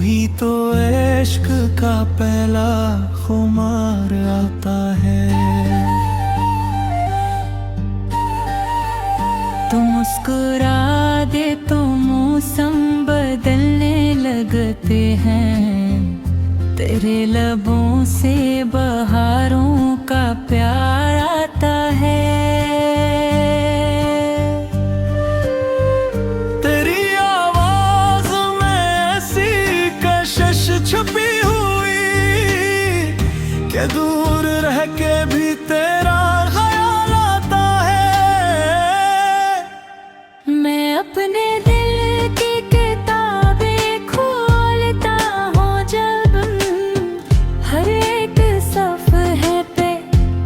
ही तो इश्क का पहला खुमार आता है। तू मुस्कुरा दे तो मौसम बदलने लगते हैं। तेरे लबों से बहारों का प्यार आता है। तेरी आवाज में ऐसी कशिश छुपी हुई कि दूर रह के भी तेरा ख्याल आता है। मैं अपने दिल की किताबें खोलता हूँ जब, हर एक सफ़हे पे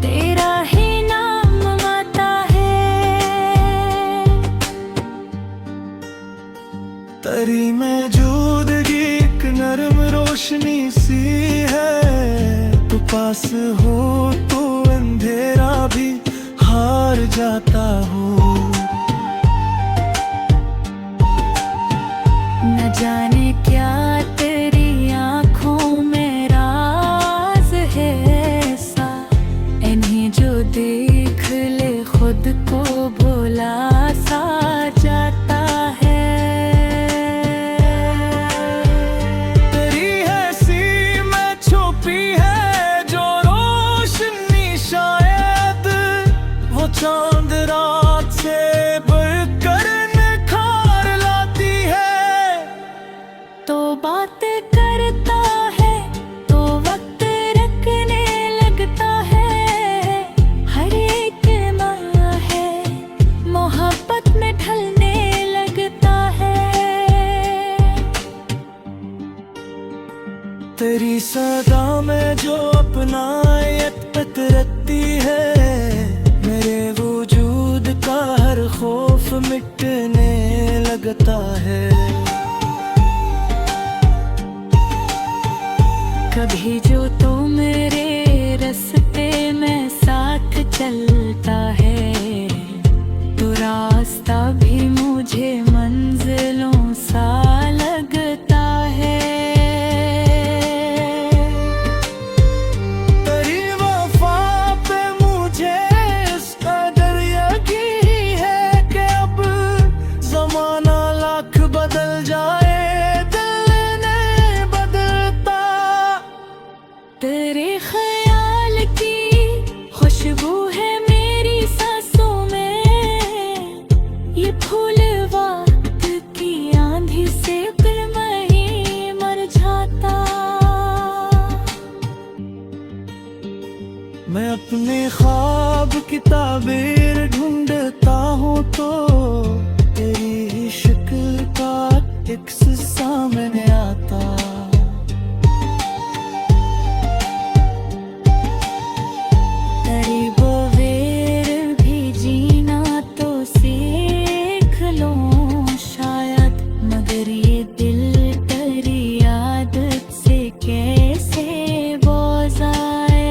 तेरा ही नाम आता है। तेरी मौजूदगी एक नरम रोशनी सी है। तू पास हो तो अंधेरा भी हार जाता हो। न जाने क्या तेरी आँखों में राज है ऐसा, इन्हें जो देख ले खुद को भुला सा जाता है। तेरी ऐसी में छुपी है जो रोशनी शायद वो चांद रात से बढ़कर निखार लाती है। तो बात करता है तो वक्त रखने लगता है। हर एक माह है मोहब्बत में ढलने लगता है। तेरी सदा में जो अपनायत पतरती है, मेरे वजूद का हर खौफ मिटने लगता है। कभी जो तो मेरे रास्ते में साथ चलता है, तो रास्ता भी मुझे मंजिलों सा लगता है। तेरी वफा पे मुझे इस कदर यकीन है कि अब जमाना लाख बदल जाए, दिल ने बदलता। तेरे ख्याल की खुशबू है मेरी सांसों में। ये फूल वक्त की आंधी से फिर नहीं मुरझाता। मैं अपने ख्वाब की ताबीर ढूंढता हूँ तो तेरी शक्ल का अक्स सामने आता। तेरी बगैर भी जीना तो सीख लो शायद, मगर ये दिल तेरी आदत से कैसे बोझ आए।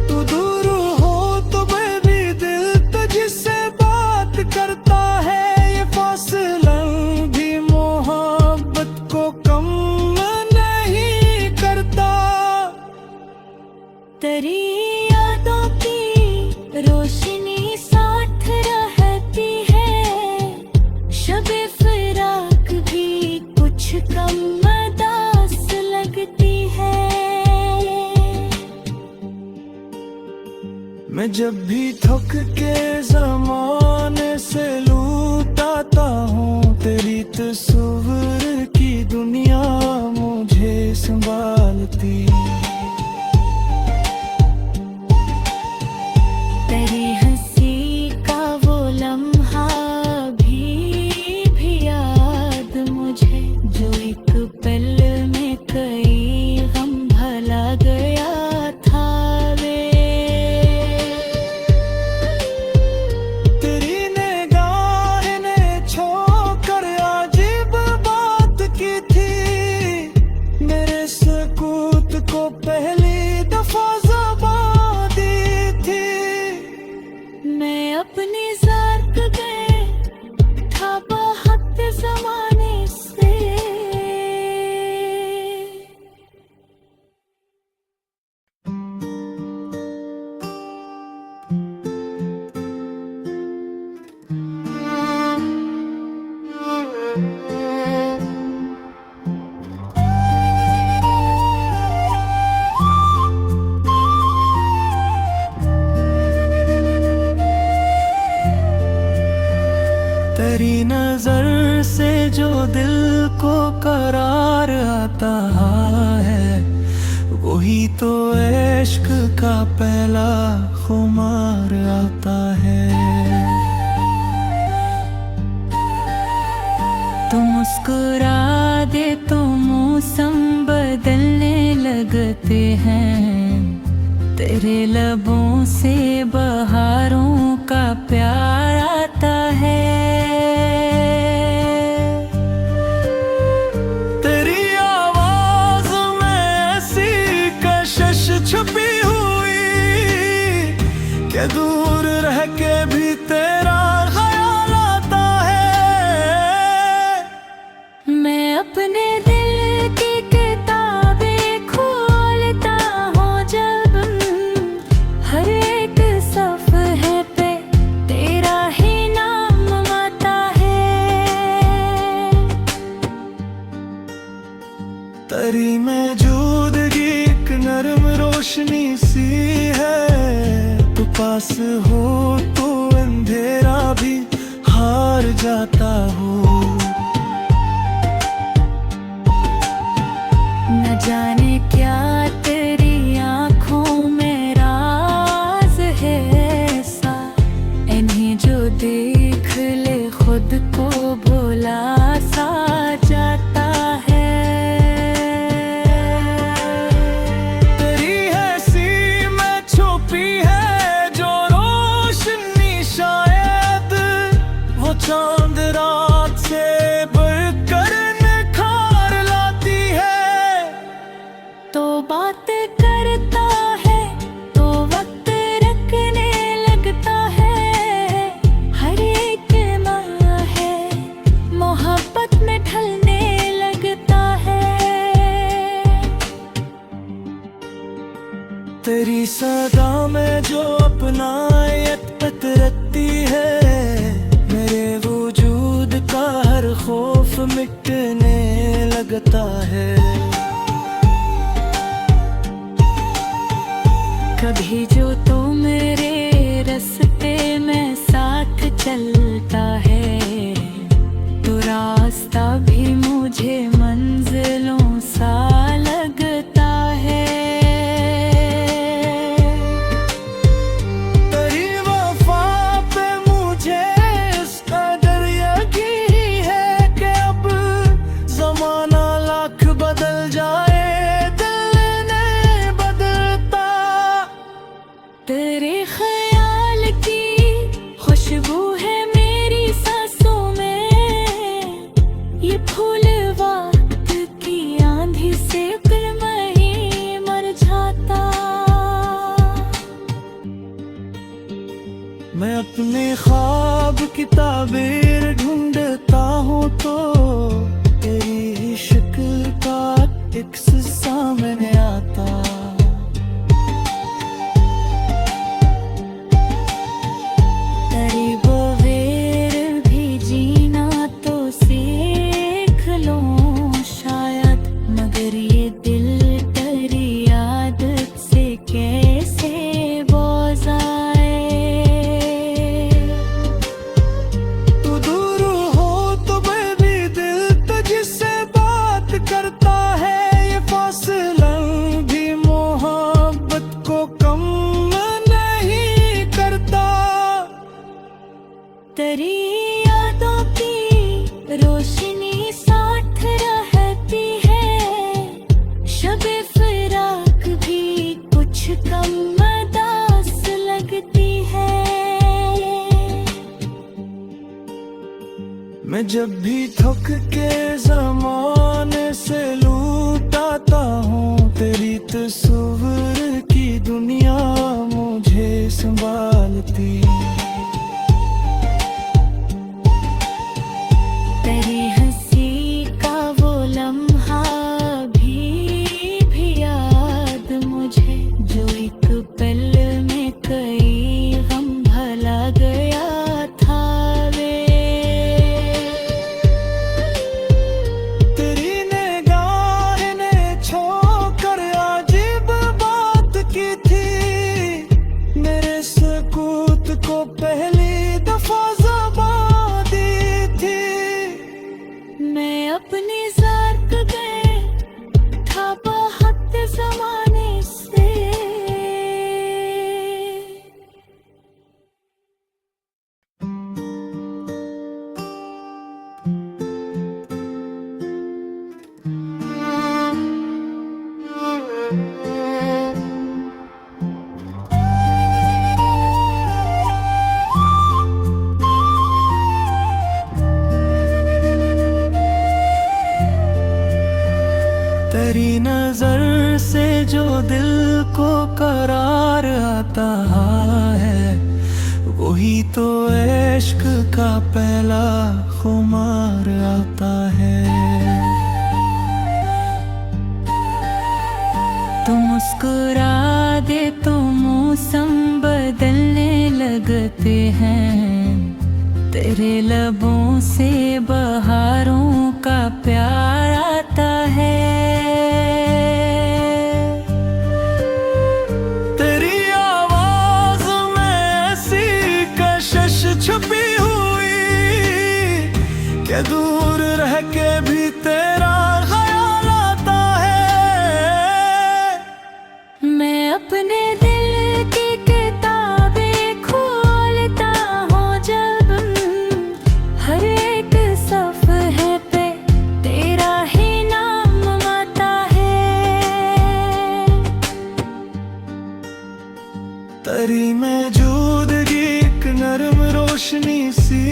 तू दूर हो तो मैं भी दिल तुझसे बात करता है। ये फासला भी मोहब्बत को कम नहीं करता। तेरी यादों की रोशनी साथ रहती है। शबे फिराक भी कुछ कम मदास लगती है। मैं जब भी थक के ज़माने से लूट आता हूँ, तेरी तस्वीर की दुनिया मुझे संभालती। तेरी हंसी का वो लम्हा भी याद मुझे, जो एक पल में कई गम भला गया था वे। तेरी निगाह ने छोकर अजीब बात की थी। मेरे सकूत को पहली दफा ज़बां दी थी। मैं अपनी ज़ात गए था बहुत ज़माने आता है, वही तो इश्क का पहला खुमार आता है। तू मुस्कुरा दे तो मौसम बदलने लगते हैं, तेरे लबों से बहारों का प्यार आता है। तेरी आवाज में ऐसी कशिश छुपी हुई कि दूर रह के भी तेरा ख्याल आता है। मैं अपने दिल की किताबें खोलता हूँ जब, हर एक सफ़हे पे तेरा ही नाम आता है। तेरी मौजूदगी एक नरम रोशनी सी है, तू पास हो तो अंधेरा भी हार जाता हो। न जाने क्या तेरी आँखों में राज है ऐसा, इन्हें जो देख ले खुद को भुला सा जाता है। तेरी हंसी में छुपी है जो रोशनी, शायद वो चांद रात से बढ़कर निखार लाती है। तो बात करता है तो वक्त रखने लगता है, हर एक माँ है मोहब्बत में ढलने लगता है। तेरी सदा में जो अपनायत रखती है, मेरे वजूद का हर खौफ मिटने लगता है। कभी जो तो मेरे रास्ते में साथ चलता है, तो रास्ता भी मुझे मंजिलों सा लगता है। तेरी वफा पे मुझे इस कदर यकीन है कि अब जमाना लाख बदल जाए, दिल नहीं बदलता। तेरे ख्याल की खुशबू है मेरी सांसों में, ये फूल वक्त की आंधी से फिर नहीं मुरझाता। मैं अपने ख्वाब की ताबीर ढूंढता हूँ तो तेरी शक्ल का एक सामने आता। तेरी बगैर भी जीना तो सीख लो शायद, मगर ये दिल तेरी आदत से कैसे बोझ आए। तू दूर हो तो मैं भी दिल तुझसे बात करता है, ये फासला भी मोहब्बत को कम नहीं करता। तेरी यादों की रोशनी साथ रहती है, शबे फिराक भी कुछ कम मदास लगती है। मैं जब भी थक के ज़माने से लूट आता हूँ, तेरी तस्वीर की दुनिया मुझे संभालती। तेरी हंसी का वो लम्हा भी याद मुझे, जो एक पल में कई गम भला गया था वे। तेरी नजर से जो दिल को करार आता है, वही तो इश्क का पहला खुमार आता है। तू मुस्कुरा दे तो मौसम बदलने लगते हैं, तेरे लबों से बहारों का प्यार आता है। तेरी आवाज में ऐसी कशिश छुपी हुई कि दूर रह के भी तेरा ख्याल आता है। मैं अपने दिल की किताबें खोलता हूँ जब, हर एक सफ़हे पे तेरा ही नाम आता है। तेरी मौजूदगी एक नरम रोशनी सी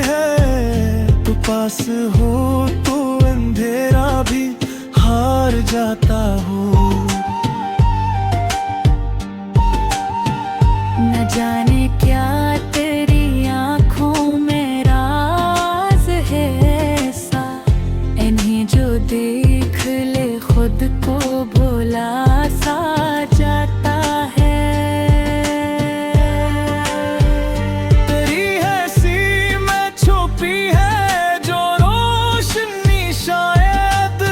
है, तू पास हो तो अंधेरा भी हार जाता हो। न जाने क्या तेरी आँखों में राज है ऐसा, इन्हें जो देख ले खुद को भुला सा जाता है। तेरी ऐसी में छुपी है जो रोशनी, शायद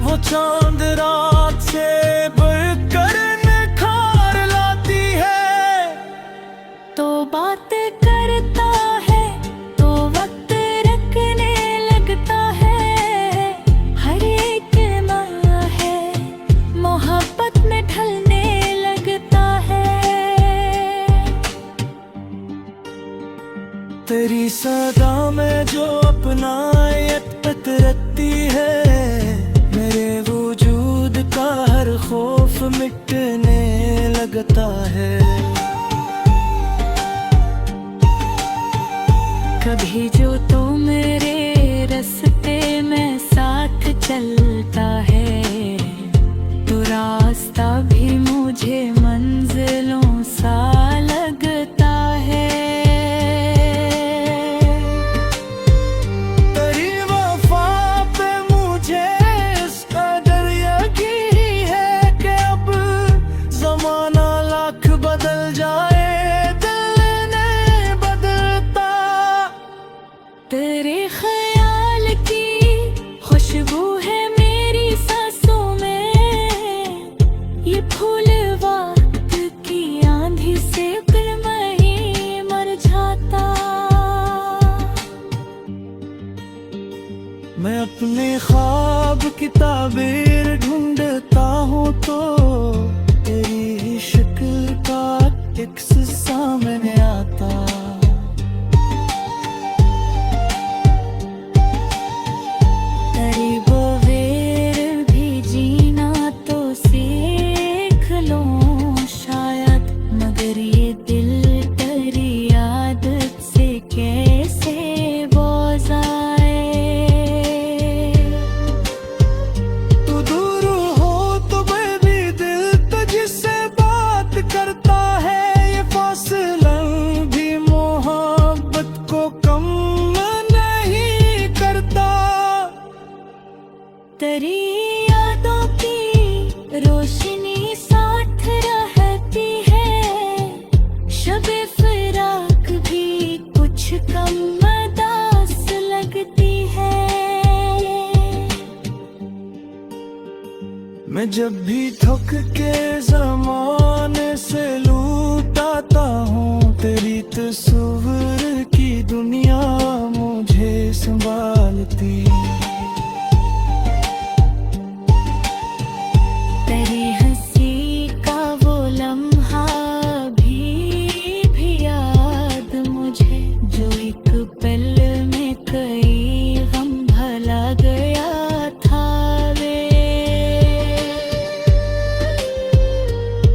वो चांद रात से बढ़कर निखार लाती है। तो बात करता है तो वक्त रखने लगता है, हर एक माँ है मोहब्बत में ढलने लगता है। तेरी सदा में जो अपनायत पतरती है, मेरे वजूद का हर खौफ मिटने लगता है। कभी जो तो मेरे रास्ते में साथ चलता है, तो रास्ता भी मुझे मंजिलों सा लगता है। तेरी वफा पे मुझे इस कदर यकीन है कि अब जमाना लाख बदल जाए, दिल नहीं बदलता। तेरे ख्याल की खुशबू है मेरी सांसों में, ये फूल वक्त की आंधी से फिर नहीं मुरझाता। मैं अपने ख्वाब की ताबीर ढूंढता हूँ तो तेरी शक्ल का अक्स सामने आता। तेरी बगैर भी जीना तो सीख लो शायद, मगर ये दिल तेरी आदत से कैसे बोझ आए। तू दूर हो तो मैं भी दिल तुझसे बात करता है, ये फासला भी मोहब्बत को कम नहीं करता। तेरी यादों की रोशनी साथ रहती है, शबे फिराक भी कुछ कम मदास लगती है। मैं जब भी थक के ज़माने से लूट आता हूँ, तेरी तस्वीर की दुनिया मुझे संभालती। तेरी हंसी का वो लम्हा भी याद मुझे, जो एक पल में कई गम भला गया था वे।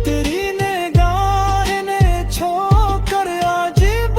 तेरी निगाह ने छोकर अजीब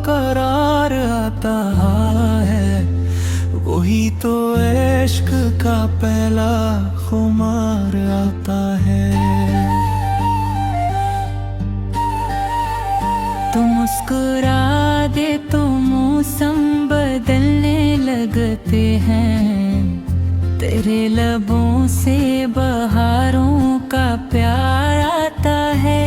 करार आता है, वही तो इश्क का पहला खुमार आता है। तू मुस्कुरा दे तो मौसम बदलने लगते हैं, तेरे लबों से बहारों का प्यार आता है।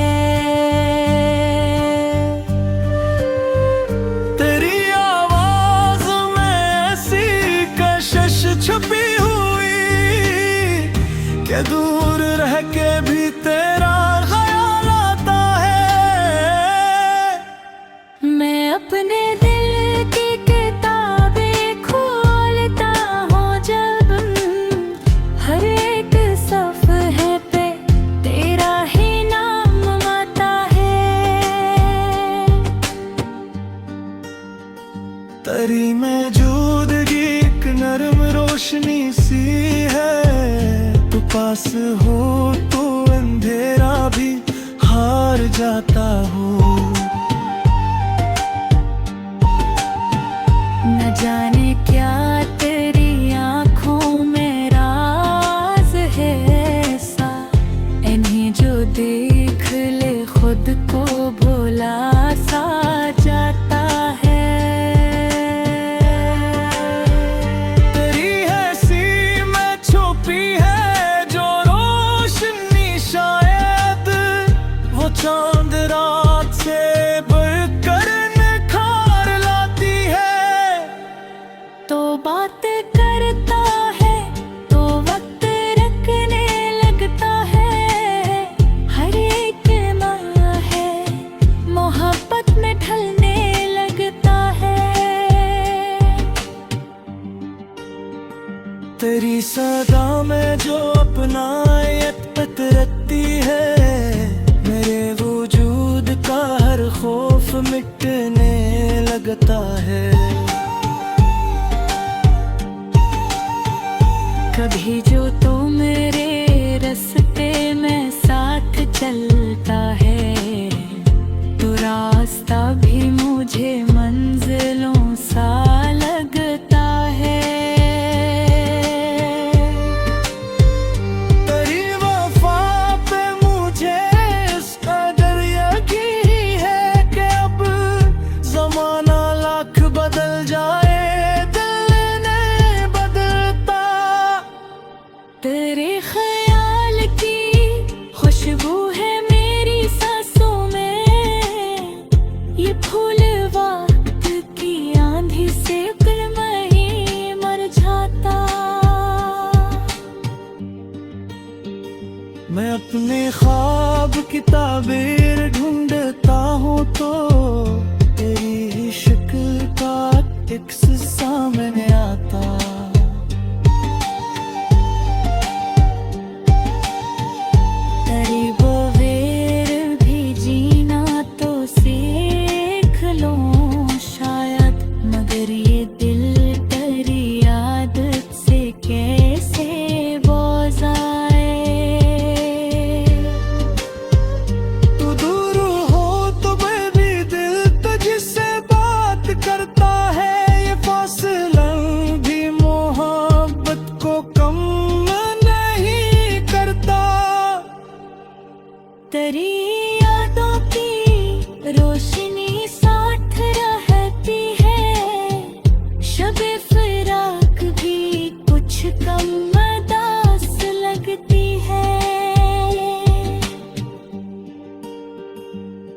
तेरी आवाज में ऐसी कशिश छुपी हुई कि दूर रह के भी तेरा ख्याल आता है। मैं अपने दिल की किताबें खोलता हूँ जब, हर एक सफ़हे पे तेरा ही नाम आता है। तेरी मौजूदगी एक नरम रोशनी सी है, तू पास हो तो अंधेरा भी हार जाता हो। न जाने क्या तेरी आँखों में राज है ऐसा, इन्हें जो देख ले खुद को भुला सा जाता है। तेरी हंसी में छुपी है जो रोशनी, शायद वो चांद रात से बढ़कर निखार लाती है। तो बात करता है तो वक्त रखने लगता है, हर एक माँ है मोहब्बत में ढलने लगता है। तेरी सदा में जो अपनायत पतरती है, मेरे वजूद का हर खौफ मिटने लगता है। कभी जो तो मेरे रास्ते में साथ चलता है, तो रास्ता भी मुझे मंजिलों सा लगता है। तेरी वफा पे मुझे इस कदर यकीन है कि अब जमाना लाख बदल जाए, दिल नहीं बदलता। तेरे ख्याल की खुशबू है मेरी सांसों में, ये फूल वक्त की आंधी से फिर नहीं मुरझाता। मैं अपने ख्वाब की ताबीर ढूंढता हूँ तो तेरी शक्ल का एक सामने आता। तेरी बगैर भी जीना तो सीख लो शायद, मगर ये दिल तेरी आदत से कैसे बोझ आए। तू दूर हो तो मैं भी दिल तुझसे बात करता है, ये फासला भी मोहब्बत को कम नहीं करता। तेरी यादों की रोशनी साथ रहती है, शबे फिराक भी कुछ कम मदास लगती है।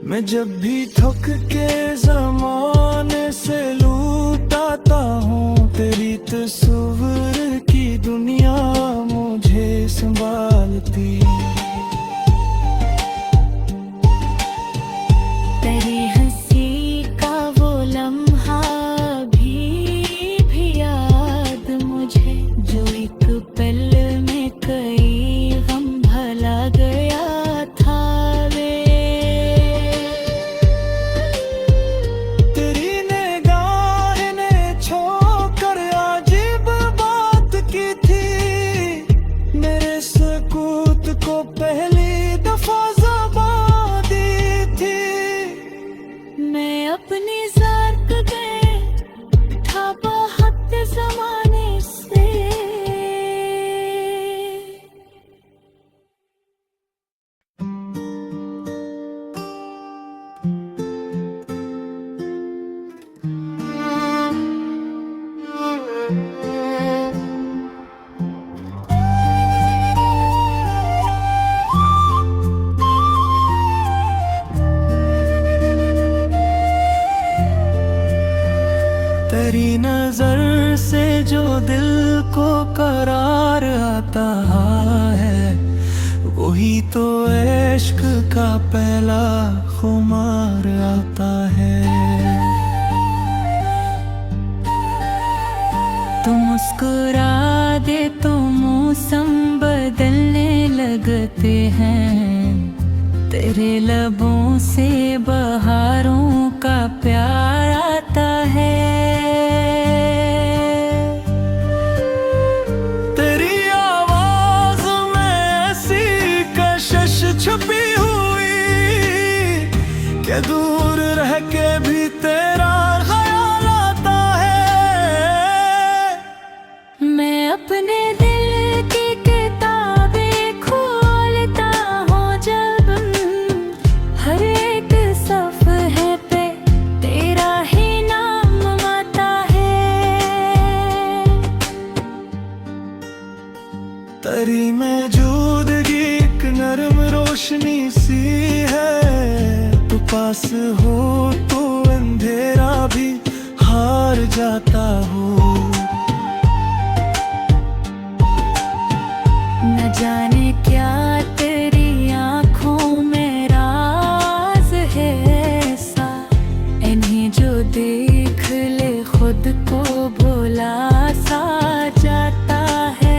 मैं जब भी थक के ज़माने से लूट आता हूँ, तेरी तस्वीर की दुनिया मुझे संभालती। तेरी हंसी का वो लम्हा भी याद मुझे, जो एक पल में कई गम भला गया था वे। तेरी निगाह ने छोड़कर अजीब बात की थी, मेरे सकूत को पहली दफा ज़बां दी थी। मैं अपनी ज़ात आता है, वही तो इश्क का पहला खुमार आता है। तू मुस्कुरा दे तो मौसम बदलने लगते हैं, तेरे लबों से बहारों का प्यार आता है। तेरी आवाज में ऐसी कशिश छुपी हुई कि दूर रह के भी तेरा ख्याल आता है। मैं अपने दिल की किताबें खोलता हूँ जब, हर एक सफ़हे पे तेरा ही नाम आता है। तेरी मौजूदगी एक नरम रोशनी सी है, तू पास हो तो अंधेरा भी हार जाता हो। न जाने क्या तेरी आँखों में राज है ऐसा, इन्हें जो देख ले खुद को भुला सा जाता है।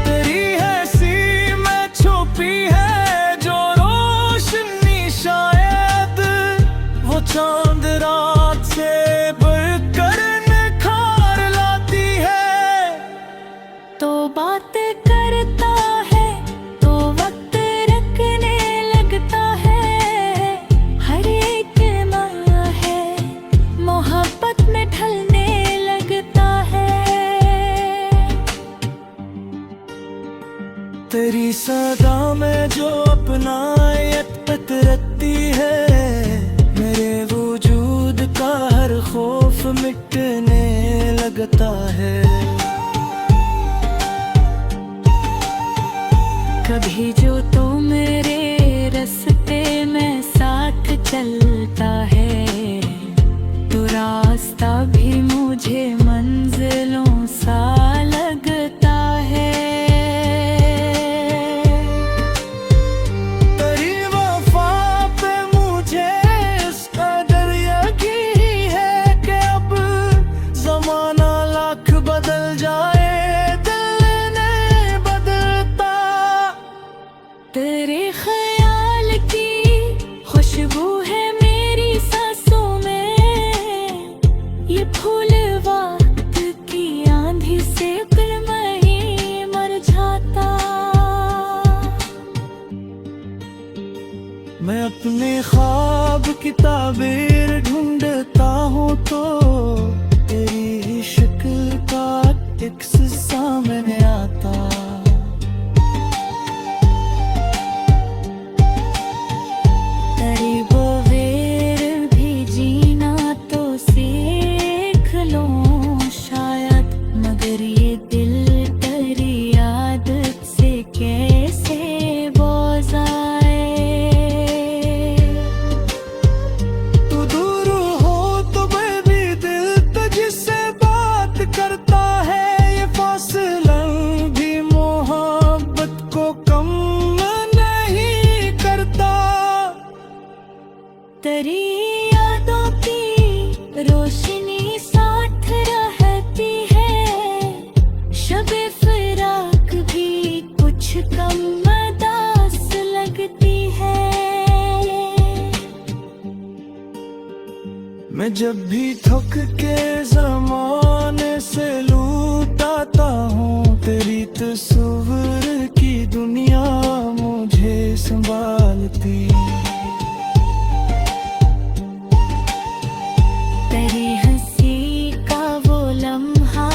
तेरी ऐसी में छुपी है जो रोशनी, शायद वो चांद रात से बढ़कर निखार लाती है। तो बात करता है तो वक्त रखने लगता है, हर एक माँ है मोहब्बत में ढलने लगता है। तेरी सदा में जो अपनायत पतरती है, मेरे वजूद का हर खौफ मिटने लगता है। कभी जो तो मेरे रास्ते में साथ चलता है, तो रास्ता भी मुझे मंजिलों सा लगता है। तेरी वफा पे मुझे इस कदर यकीन है कि अब जमाना लाख बदल जाए, दिल नहीं बदलता। तेरे ख्याल की खुशबू है मेरी सांसों में, ये फूल वक्त की आंधी से फिर नहीं मुरझाता। मैं अपने ख्वाब की ताबीर ढूंढता हूँ तो तेरी शक्ल का अक्स सामने आता। तेरी बगैर भी जीना तो सीख लो शायद, मगर ये दिल तेरी आदत से कैसे बोझ आए। तू दूर हो तो मैं भी दिल तुझसे बात करता है, ये फासला भी मोहब्बत को कम नहीं करता। तेरी यादों की रोशनी साथ रहती है, शबे फिराक भी कुछ कम मदास लगती है। मैं जब भी थक के ज़माने से लूट आता हूँ, तेरी तस्वीर की दुनिया मुझे संभालती। तेरी हंसी का वो लम्हा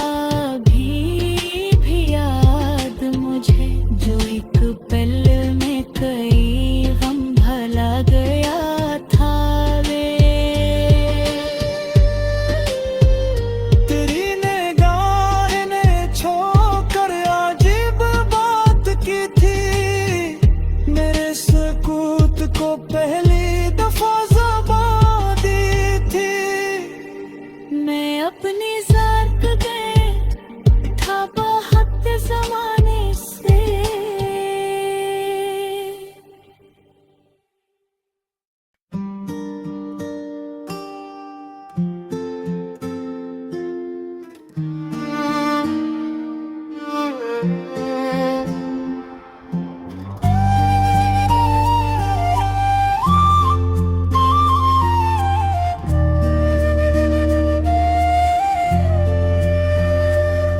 भी याद मुझे, जो एक पल में कई गम भला गया था वे।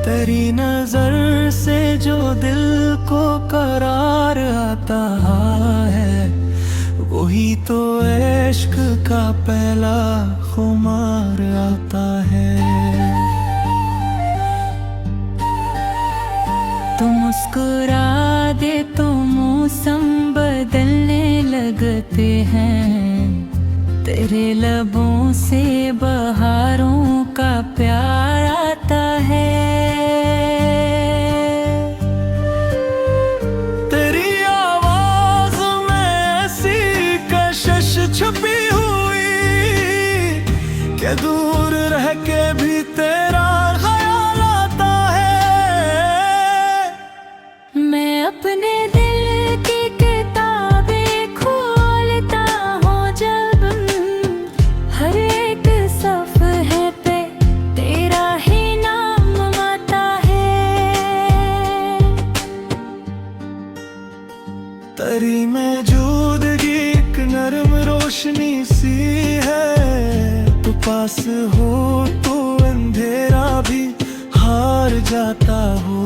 तेरी नजर से जो दिल को करार आता है, वही तो इश्क का पहला खुमार आता है। तू मुस्कुरा दे तो मौसम बदलने लगते हैं, तेरे लबों से बहारों का प्यार आता है। तेरी आवाज में ऐसी कशिश छुपी हुई कि दूर रह के भी तेरा ख्याल आता है। मैं अपने दिल की किताबें खोलता हूँ जब, हर एक सफ़हे पे तेरा ही नाम आता है। तेरी मौजूदगी एक नरम रोशनी सी है, तू पास हो तो अंधेरा भी हार जाता हो।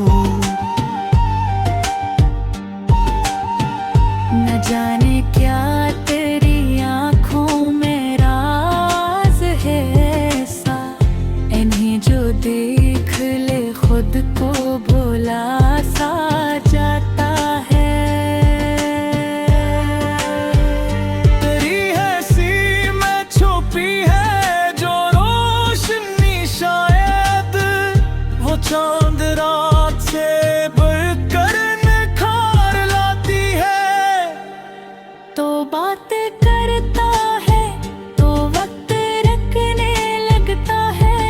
न जाने क्या तेरी आँखों में राज है ऐसा, इन्हें जो देख ले खुद को भुला सा जाता है। तेरी हंसी में छुपी है जो रोशनी, शायद वो चांद रात से बढ़कर निखार लाती है। तो बात करता है तो वक्त रखने लगता है,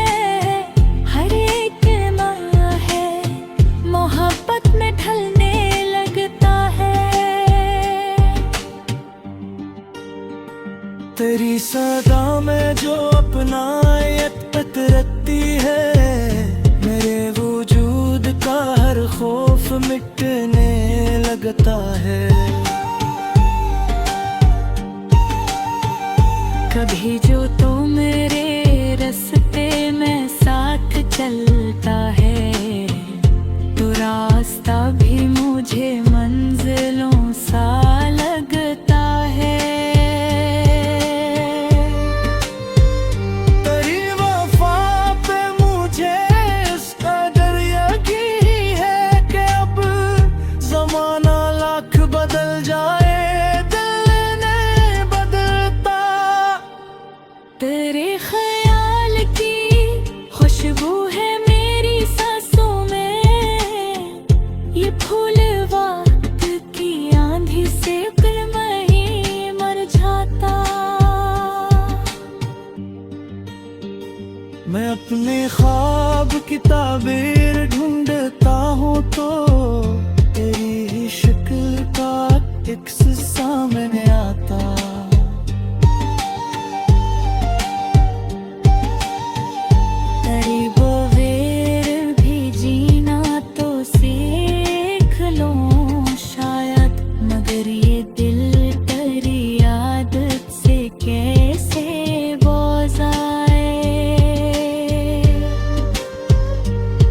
हर एक माँ है मोहब्बत में ढलने लगता है। तेरी सदा में जो अपनायत पतरती है, मेरे वजूद का हर खौफ मिटने लगता है। कभी जो तो मेरे रास्ते में साथ चलता है, तो रास्ता भी मुझे मंजिलों सा लगता है। तेरी वफा पे मुझे इस कदर यकीन है कि अब जमाना लाख बदल जाए, दिल नहीं बदलता। तेरे ख्याल की खुशबू है मेरी सांसों में, ये फूल वक्त की आंधी से फिर नहीं मुरझाता। मैं अपने ख्वाब की ताबीर ढूंढता हूँ तो तेरी शक्ल का अक्स सामने आता। तेरी बगैर भी जीना तो सीख लो शायद, मगर ये दिल तेरी आदत से कैसे बोझ आए।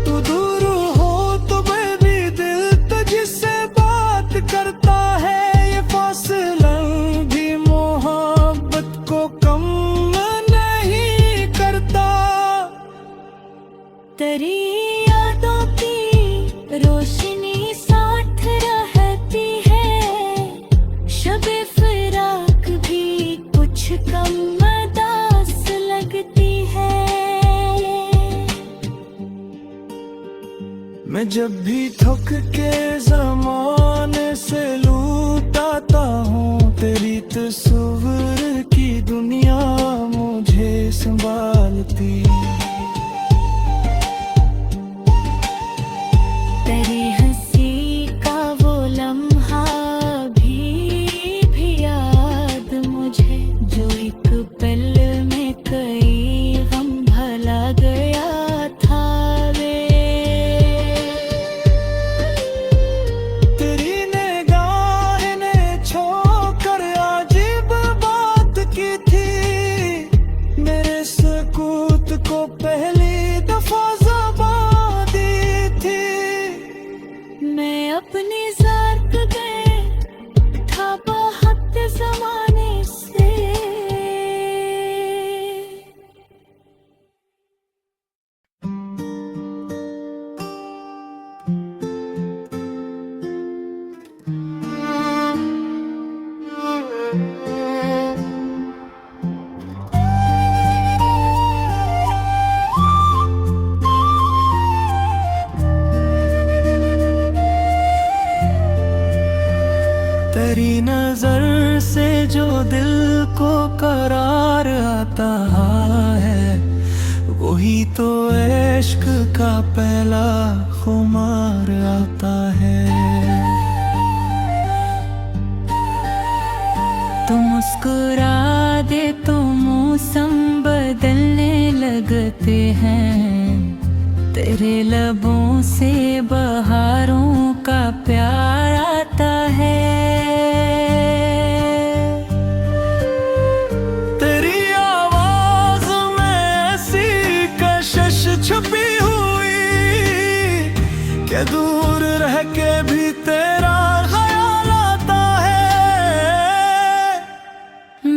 तू दूर हो तो मैं भी दिल तुझसे बात करता है, ये फासला भी मोहब्बत को कम नहीं करता। तेरी यादों की रोशनी साथ रहती है, शबे फिराक भी कुछ कम मदास लगती है। मैं जब भी थक के ज़माने से लूट आता हूँ, तेरी तस्वीर की दुनिया मुझे संभालती। तेरी हंसी का वो लम्हा भी याद मुझे, जो एक पल में कई गम भला गया था वे। तेरी निगाह ने छोकर अजीब बात की थी, मेरे से जो दिल को करार आता है, वही तो इश्क का पहला खुमार आता है। तू मुस्कुरा दे तो मौसम बदलने लगते हैं, तेरे लबों से बहारों का प्यार आता है। तेरी आवाज में ऐसी कशिश छुपी हुई कि दूर रह के भी तेरा ख्याल आता है।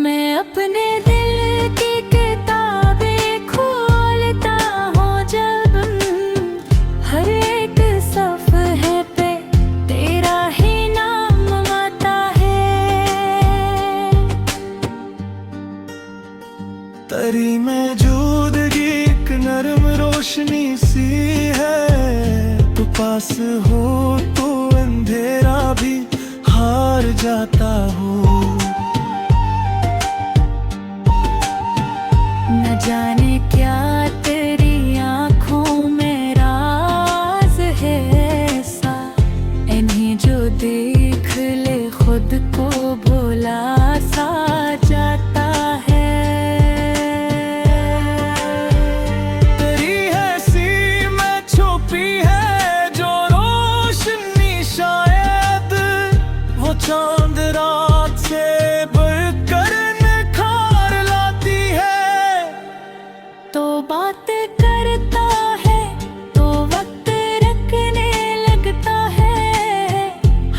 मैं अपने दिल की किताबें खोलता हूँ जब, हर एक सफ़हे पे तेरा ही नाम आता है। तेरी मौजूदगी एक नरम रोशनी सी है, तू पास हो तो अंधेरा भी हार जाता हो। न जाने क्या तेरी आँखों में राज है ऐसा, इन्हें जो देख ले खुद को भुला सा जाता है। तेरी हंसी में छुपी है जो रोशनी, शायद वो चांद रात से बढ़कर निखार लाती है। तो बात करता है तो वक्त रखने लगता है,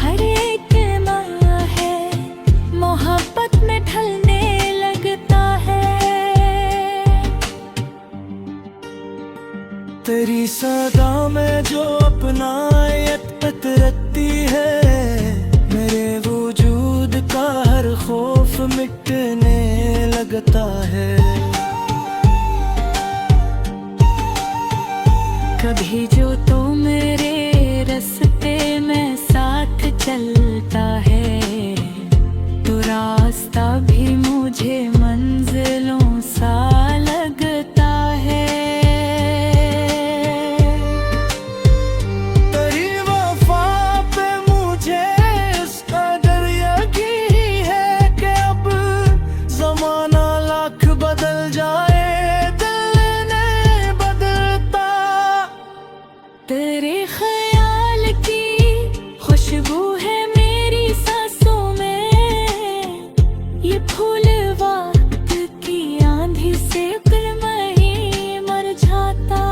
हर एक माँ है मोहब्बत में ढलने लगता है। तेरी सदा में जो अपनायत रखती है, मेरे वजूद का हर खौफ मिटने लगता है। कभी जो तो मेरे रास्ते में साथ चलता है, तो रास्ता भी मुझे मंजिलों सा लगता है। तेरी वफा पे मुझे इस कदर यकीन है कि अब जमाना लाख बदल जाए, दिल ने बदलता। तेरे ख्याल की खुशबू है मेरी सांसों में, ये फूल वक्त की आंधी से फिर नहीं मुरझाता।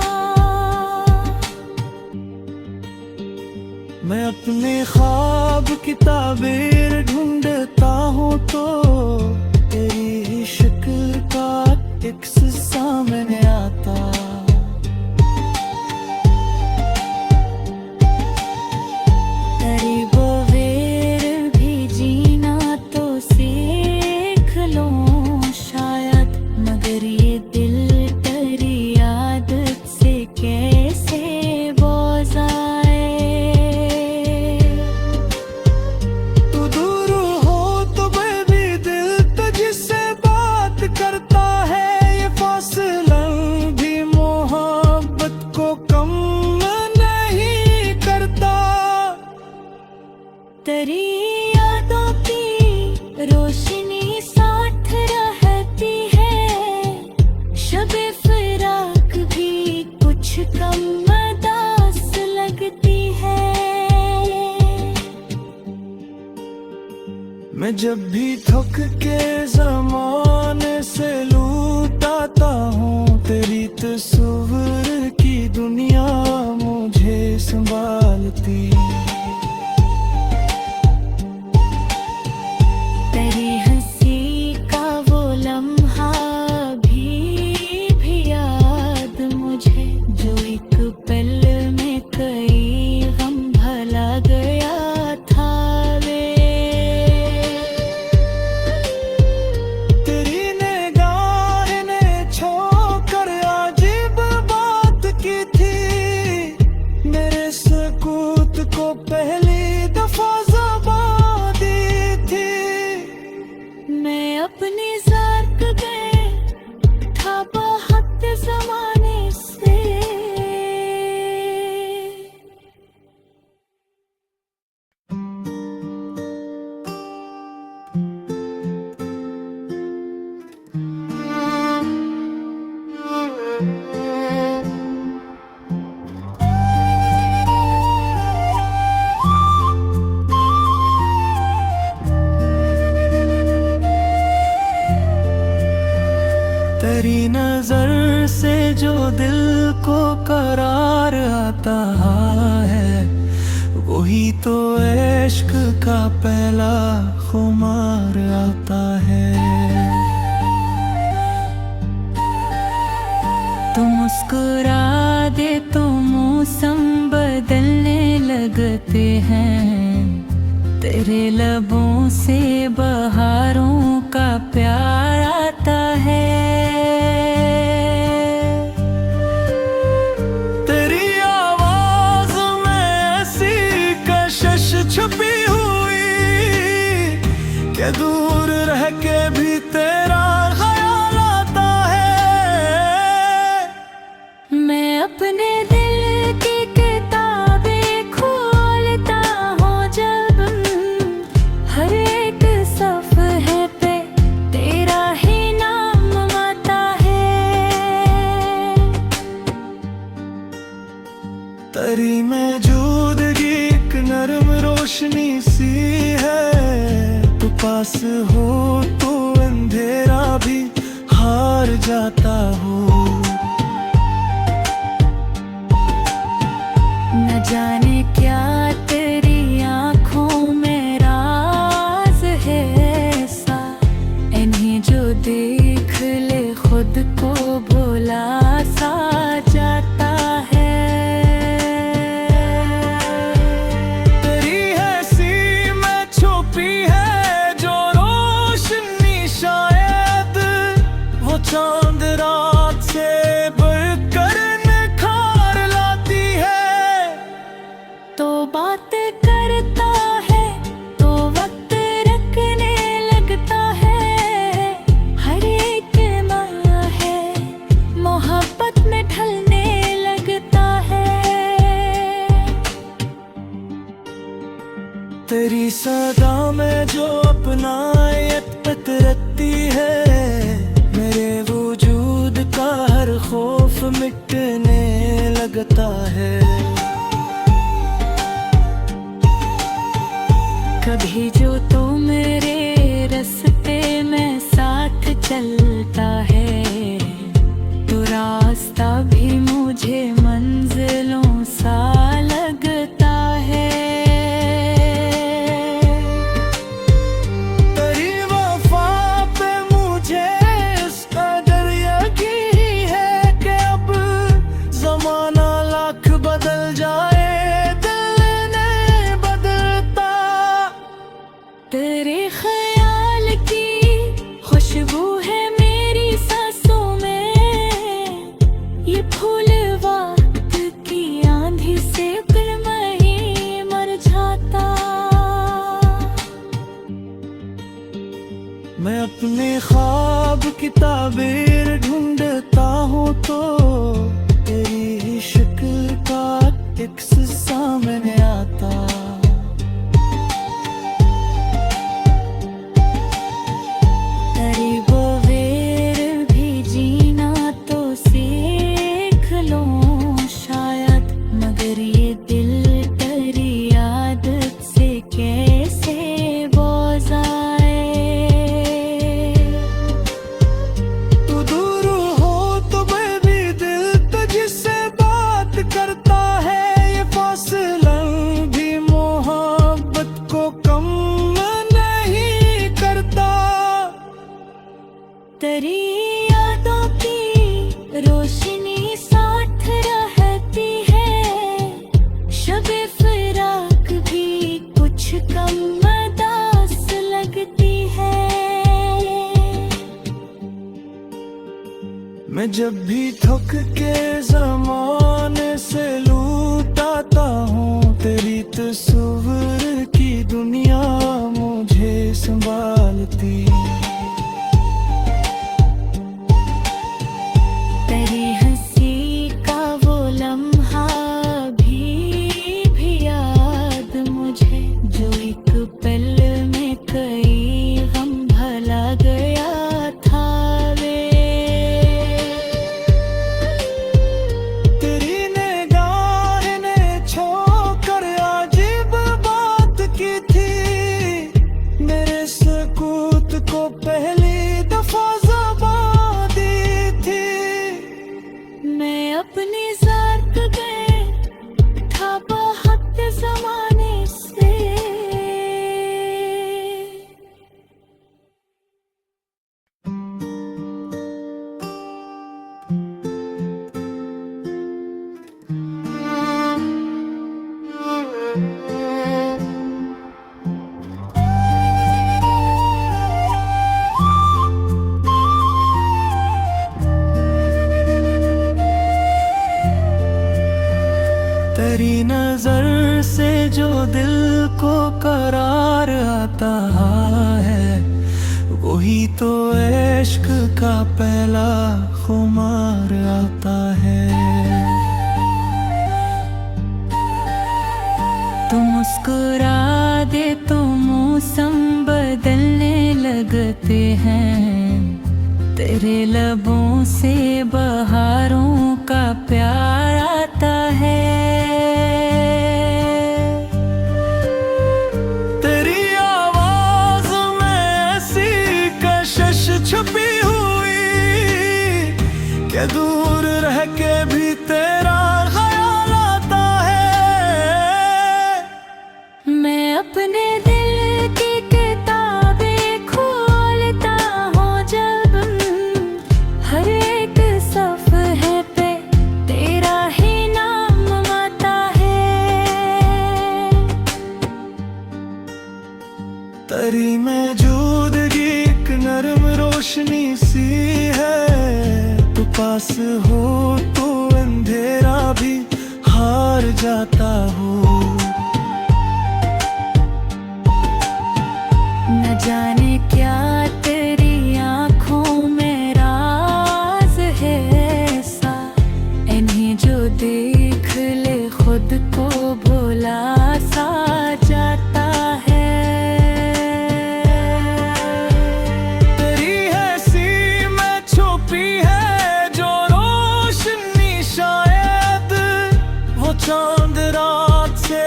मैं अपने ख्वाब की ताबीर ढूंढता हूँ तो तेरी शक्ल का इक्स सामने आता। तेरी बगैर भी जीना तो सीख लो शायद, मगर ये दिल तेरी आदत से कैसे बोझ आए। तू दूर हो तो मैं भी दिल तुझसे बात करता है, ये फासला भी मोहब्बत को कम नहीं करता। तेरी यादों की रोशनी साथ रहती है, शबे फिराक भी कुछ कम मदास लगती है। मैं जब भी थक के ज़माने से लूट आता हूँ, तेरी तस्वीर की दुनिया मुझे संभालती। तेरी हंसी का वो लम्हा भी याद मुझे, जो एक पल में कई गम भला गया था वे। तेरी निगाह ने छोकर आज आता है, वही तो इश्क का पहला खुमार आता है। तू मुस्कुरा दे तो मौसम बदलने लगते हैं, तेरे लबों से बहारों का प्यार आता है। तेरी आवाज में ऐसी कशिश छुपी हुई कि दूर रह के भी तेरा ख्याल आता है। मैं अपने दिल की किताबें खोलता हूँ जब, हर एक सफ़हे पे तेरा ही नाम आता है। तेरी मौजूदगी एक नरम रोशनी सी है, तू पास हो तो अंधेरा भी हार जाता हो। न जाने क्या तेरी आँखों में राज है ऐसा, इन्हें जो देख ले खुद को भुला सा जाता है। तेरी हंसी में छुपी है जो रोशनी, शायद वो चांद रात से बढ़कर निखार लाती है। तो बात करता है तो वक्त रखने लगता है, हर एक माँ है मोहब्बत में ढलने लगता है। तेरी सदा में जो अपनायत फितरती है, मेरे वजूद का हर खौफ मिटने लगता है। कभी जो तो मेरे रास्ते में साथ चलता है, तो रास्ता भी मुझे मंजिलों सा लगता है। तेरी वफा पे मुझे इस कदर यकीन है कि अब जमाना लाख बदल जाए, दिल नहीं बदलता। तेरे ख्याल की खुशबू है मेरी सांसों में, ये फूल वक्त की आंधी से नहीं मर जाता। मैं अपने ख्वाब की ताबीर ढूंढता हूँ तो तेरी शक्ल का इक्स सामने आता। तेरी बगैर भी जीना तो सीख लो शायद, मगर ये दिल तेरी आदत से कैसे बोझ आए। तू दूर हो तो मैं भी दिल तुझसे बात करता है, ये फासला भी मोहब्बत को कम नहीं करता। तेरी यादों की रोशनी साथ रहती है, शबे फिराक भी कुछ कम मदास लगती है। मैं जब भी थक के ज़माने से लूट आता हूँ, तेरी तस्वीर की दुनिया मुझे संभालती। तेरी हंसी का वो लम्हा भी याद मुझे, जो एक पल में कई गम भला गया था वे। तेरी नजर से जो दिल को करार आता है, वही तो इश्क का पहला खुमार आता है। तू मुस्कुरा दे तो मौसम बदलने लगते हैं, तेरे लबों से बहारों का प्यार आता है। तेरी आवाज में ऐसी कशिश छुपी हुई कि दूर रह के भी तेरा ख्याल आता है। मैं अपने दिल की किताबें खोलता हूँ जब, हर एक सफ़हे पे तेरा ही नाम आता है। तेरी मौजूदगी एक नरम रोशनी सी है, तू पास हो तो अंधेरा भी हार जाता हो। न जाने क्या तेरी आँखों में राज है ऐसा, इन्हें जो देख ले खुद को भुला सा जाता है। तेरी हंसी में छुपी है जो रोशनी, शायद वो चांद रात से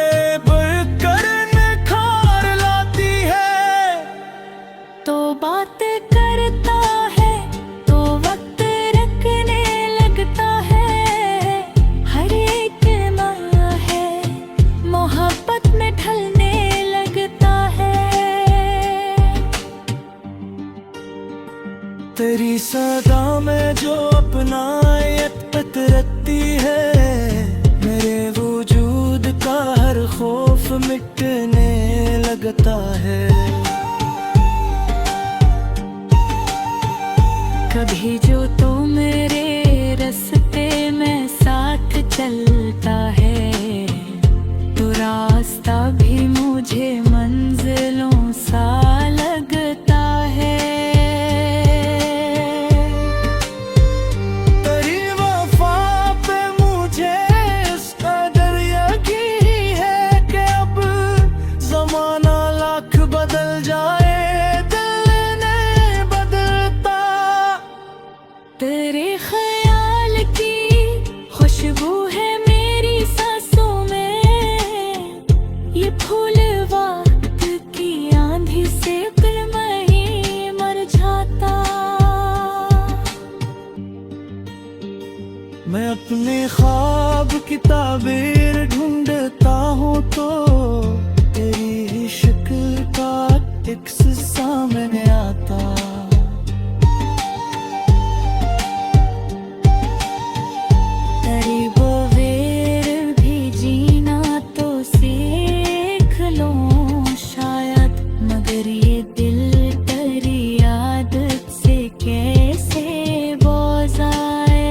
बढ़कर निखार लाती है। तो बात करता है तो वक्त रखने लगता है, हर एक माह है मोहब्बत में ढलने लगता है। तेरी सदा में जो अपनायत पतरती है, मेरे वजूद का हर खौफ मिटने लगता है। कभी जो तो मेरे रास्ते में साथ चलता है, तो रास्ता भी मुझे मंजिलों सा लगता है। तेरी वफा पे मुझे इस कदर यकीन है कि अब जमाना लाख बदल जाए, दिल नहीं बदलता। तेरे ख्याल की खुशबू है मेरी सांसों में, ये फूल वक्त की आंधी से फिर नहीं मर जाता। मैं अपने ख्वाब की ताबीर ढूंढता हूँ तो तेरी शक्ल का इक्स सामने आता। तेरी बगैर भी जीना तो सीख लो शायद, मगर ये दिल तेरी आदत से कैसे बोझ आए।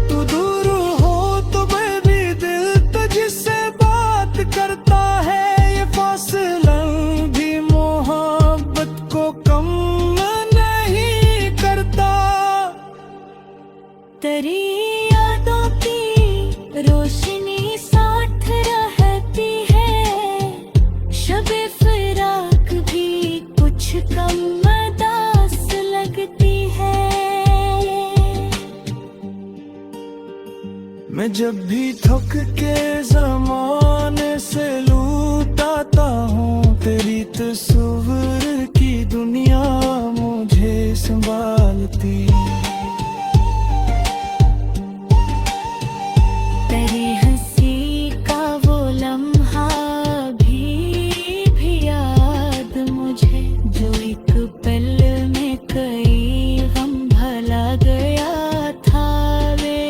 तू दूर हो तो मैं भी दिल तुझसे बात करता है, ये फासला भी मोहब्बत को कम नहीं करता। तेरी यादों की रोशनी साथ रहती है, शबे फिराक भी कुछ कम मदास लगती है। मैं जब भी थक के ज़माने से लूट आता हूँ, तेरी तस्वीर की दुनिया मुझे संभालती। तेरी हंसी का वो लम्हा भी याद मुझे, जो एक पल में कई गम भला गया था वे।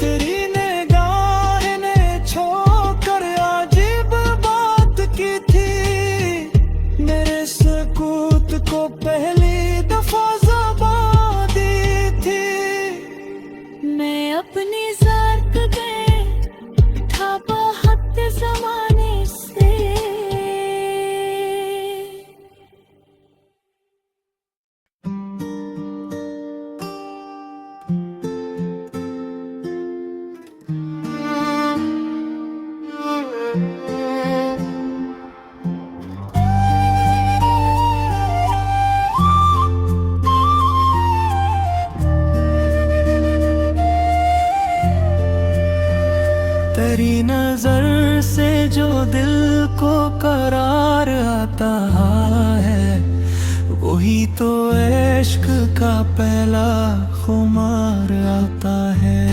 तेरी निगाह ने छोकर अजीब बात की थी, मेरे सुकून जो दिल को करार आता है, वही तो इश्क का पहला खुमार आता है।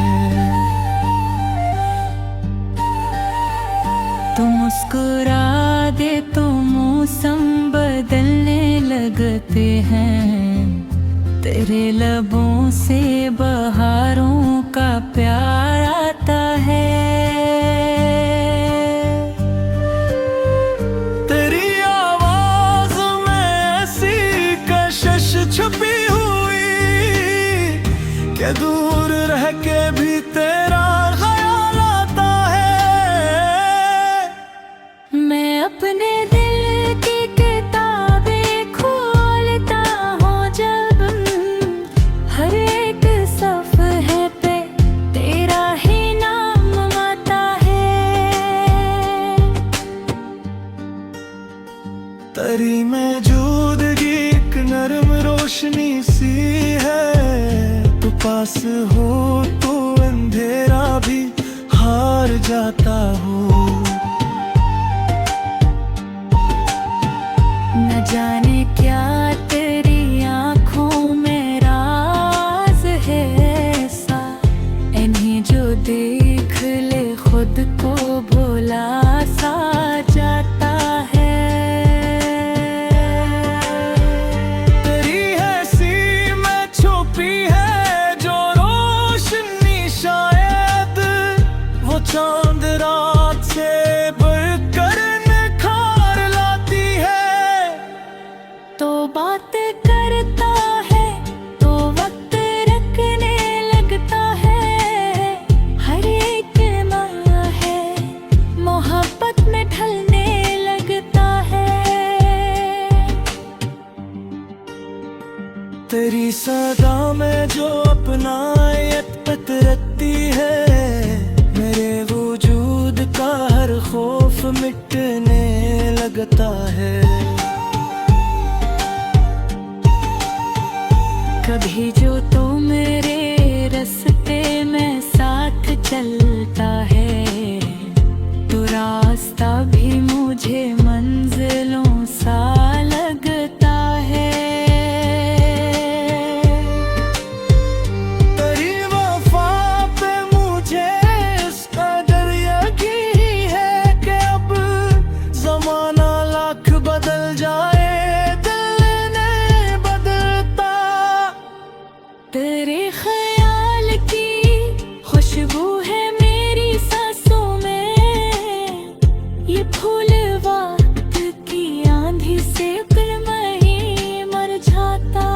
तू मुस्कुरा दे तो मौसम बदलने लगते हैं, तेरे लबों से बहारों का प्यार आता है। तेरी आवाज में ऐसी कशिश छुपी हुई कि दूर रह के भी तेरा ख्याल आता है। मैं अपने दिल की किताबें खोलता हूँ जब, हर एक सफ़हे पे तेरा ही नाम आता है। तेरी मौजूदगी एक नरम रोशनी सी है, तू पास हो तो अंधेरा भी हार जाता हो। न जाने क्या तेरी आँखों में राज है ऐसा, इन्हें जो देख ले खुद को भुला सा जाता है। तेरी हंसी में छुपी है जो रोशनी, शायद वो चांद रात से बढ़कर निखार लाती है। तो बात करता है तो वक्त रखने लगता है, हर एक माह है मोहब्बत में ढलने लगता है। तेरी सदा में जो अपनायत पतरती है, मेरे वजूद का हर खौफ मिटने लगता है। कभी जो तो मेरे रास्ते में साथ चलता है, तो रास्ता भी मुझे मंजिलों सा लगता है। तेरी वफा पे मुझे इस कदर यकीन है कि अब जमाना लाख बदल जाए, दिल नहीं बदलता। तेरे ख्याल की खुशबू है मेरी सांसों में, ये फूल वक्त की आंधी से फिर नहीं मुरझाता।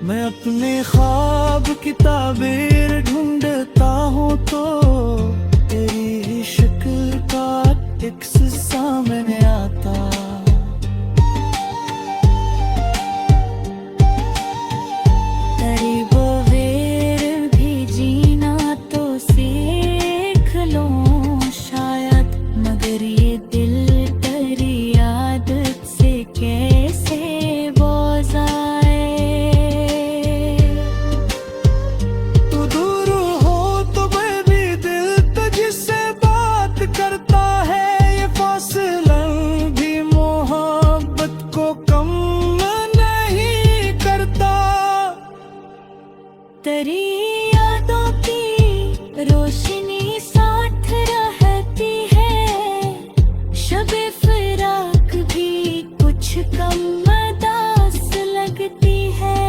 मैं अपने ख्वाब की ताबीर ढूंढता हूँ तो तेरी शक्ल का अक्स सामने आता। तेरी बगैर भी जीना तो सीख लो शायद, मगर ये दिल तेरी आदत से कैसे बोझ आए। तू दूर हो तो मैं भी दिल तुझसे बात करता है, ये फासला भी मोहब्बत को कम नहीं करता। तेरी यादों की रोशनी साथ रहती है, शबे फिराक भी कुछ कम मदास लगती है।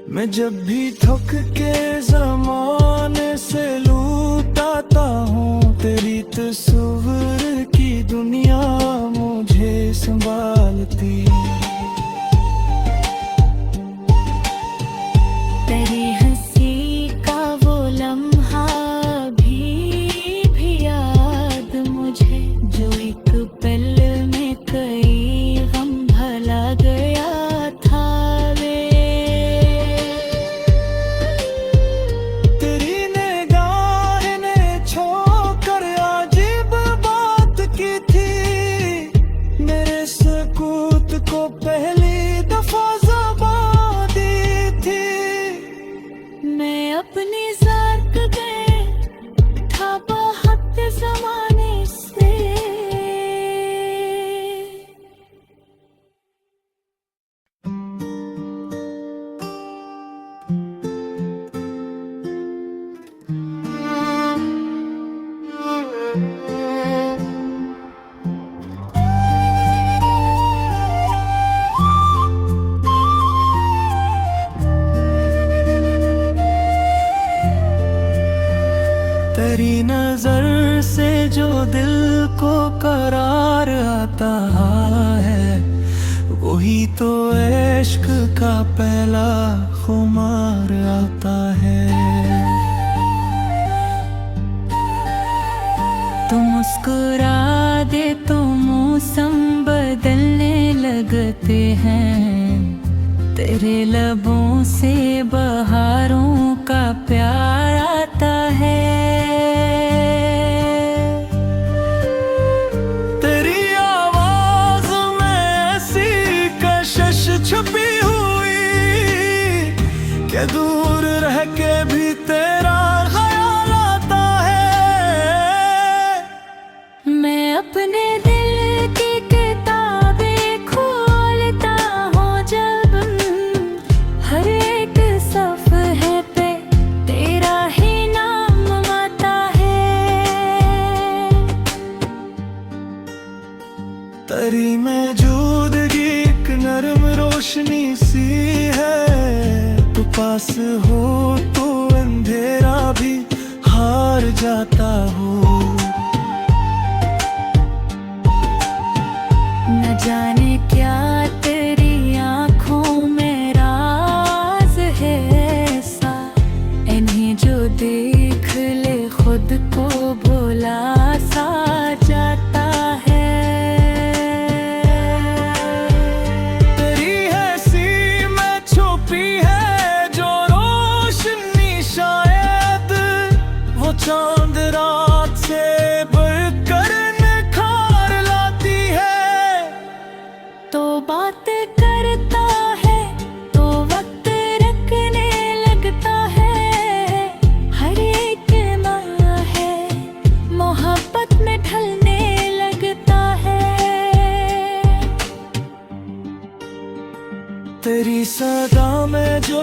मैं जब भी थक के ज़माने से लूट आता हूँ, तेरी तस्वीर की दुनिया मुझे संभालती। तेरी हंसी का वो लम्हा भी याद मुझे, जो एक पल में कई गम भला गया था वे। तेरी निगाह ने छोड़कर अजीब बात की थी, मेरे सकूत आता है, वही तो इश्क का पहला खुमार आता है। तू मुस्कुरा दे तो मौसम बदलने लगते हैं, तेरे लबों से बहारों का प्यार आता है। तेरी आवाज में ऐसी कशिश छुपी हुई कि दूर रह के भी तेरा ख्याल आता है। मैं अपने दिल की किताबें खोलता हूँ जब, हर एक सफ़हे पे तेरा ही नाम आता है। तेरी मौजूदगी एक नरम रोशनी सी है, तू पास हो तो अंधेरा भी हार जाता हो। न जाने क्या तेरी आँखों में राज है ऐसा, इन्हें जो देख ले खुद को भुला सा जाता है। तेरी हंसी में छुपी है जो रोशनी, शायद वो चांद रात से बढ़कर निखार लाती है। तो बात करता है तो वक्त रखने लगता है, हर एक माह है मोहब्बत में ढलने लगता है। तेरी सदा में जो